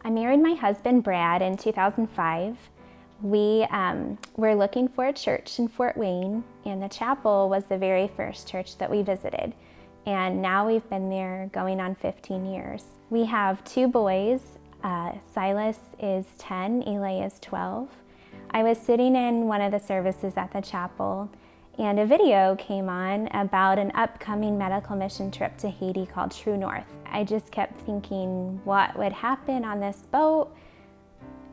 I married my husband, Brad, in 2005. We were looking for a church in Fort Wayne, and the chapel was the very first church that we visited. And now we've been there going on 15 years. We have 2 boys. Silas is 10, Eli is 12. I was sitting in one of the services at the chapel, and a video came on about an upcoming medical mission trip to Haiti called True North. I just kept thinking, what would happen on this boat?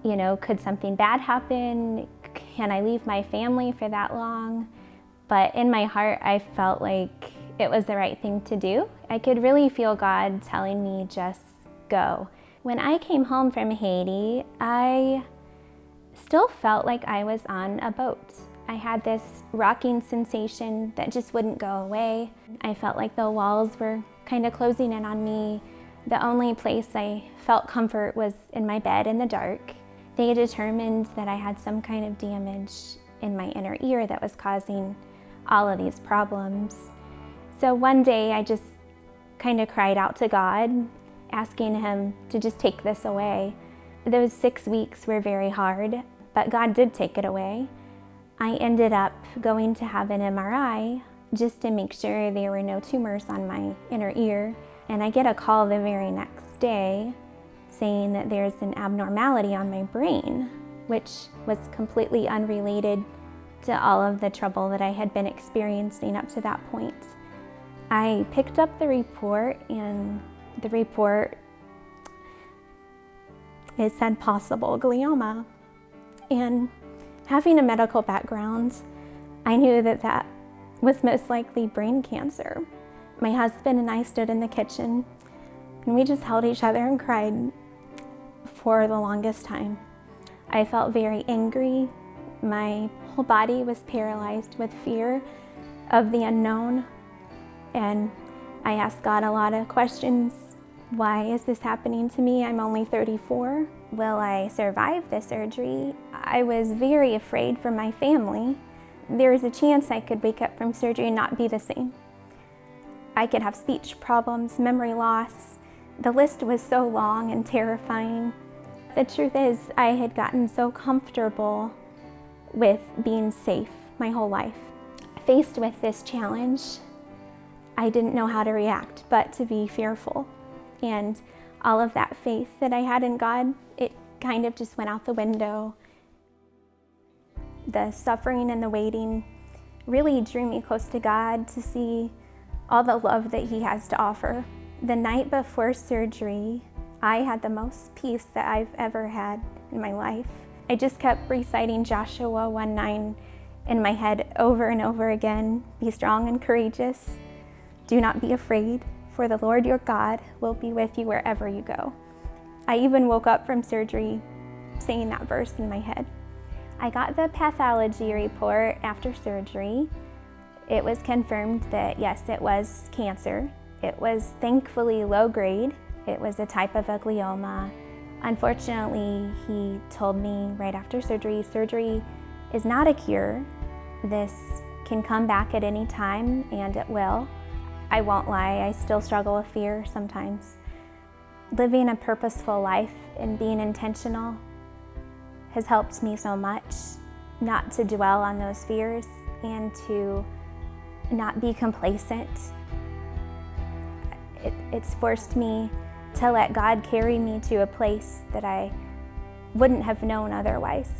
You know, could something bad happen? Can I leave my family for that long? But in my heart, I felt like it was the right thing to do. I could really feel God telling me, just go. When I came home from Haiti, I still felt like I was on a boat. I had this rocking sensation that just wouldn't go away. I felt like the walls were kind of closing in on me. The only place I felt comfort was in my bed in the dark. They determined that I had some kind of damage in my inner ear that was causing all of these problems. So one day I just kind of cried out to God, asking Him to just take this away. Those 6 weeks were very hard, but God did take it away. I ended up going to have an MRI just to make sure there were no tumors on my inner ear. And I get a call the very next day saying that there's an abnormality on my brain, which was completely unrelated to all of the trouble that I had been experiencing up to that point. I picked up the report, and the report, it said possible glioma. And having a medical background, I knew that that was most likely brain cancer. My husband and I stood in the kitchen, and we just held each other and cried for the longest time. I felt very angry. My whole body was paralyzed with fear of the unknown. And I asked God a lot of questions. Why is this happening to me? I'm only 34. Will I survive the surgery? I was very afraid for my family. There was a chance I could wake up from surgery and not be the same. I could have speech problems, memory loss. The list was so long and terrifying. The truth is, I had gotten so comfortable with being safe my whole life. Faced with this challenge, I didn't know how to react but to be fearful. And all of that faith that I had in God, it kind of just went out the window. The suffering and the waiting really drew me close to God to see all the love that He has to offer. The night before surgery, I had the most peace that I've ever had in my life. I just kept reciting Joshua 1:9 in my head over and over again. Be strong and courageous. Do not be afraid, for the Lord your God will be with you wherever you go. I even woke up from surgery saying that verse in my head. I got the pathology report after surgery. It was confirmed that yes, it was cancer. It was thankfully low grade. It was a type of a glioma. Unfortunately, he told me right after surgery is not a cure. This can come back at any time, and it will. I won't lie, I still struggle with fear sometimes. Living a purposeful life and being intentional has helped me so much not to dwell on those fears and to not be complacent. It's forced me to let God carry me to a place that I wouldn't have known otherwise.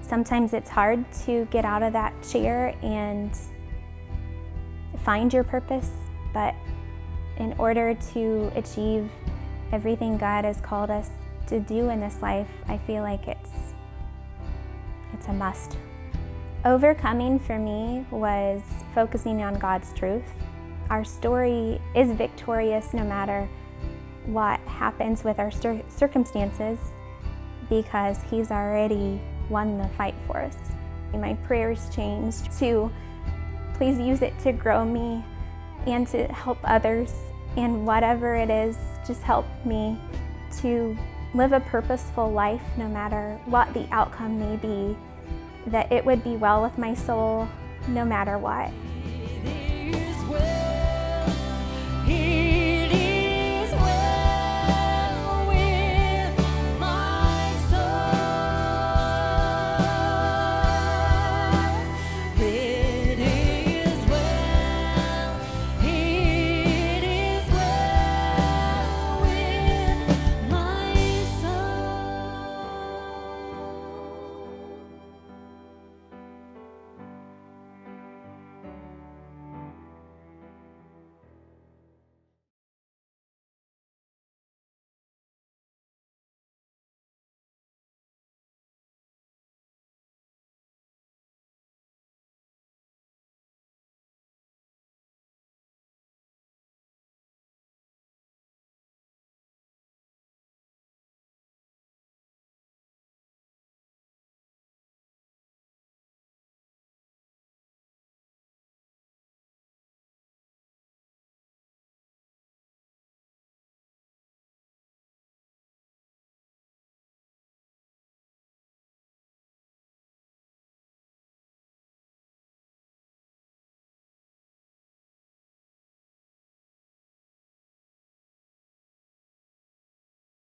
Sometimes it's hard to get out of that chair and find your purpose, but in order to achieve everything God has called us to do in this life, I feel like it's a must. Overcoming for me was focusing on God's truth. Our story is victorious no matter what happens with our circumstances, because He's already won the fight for us. My prayers changed to please use it to grow me and to help others, and whatever it is, just help me to live a purposeful life no matter what the outcome may be, that it would be well with my soul no matter what.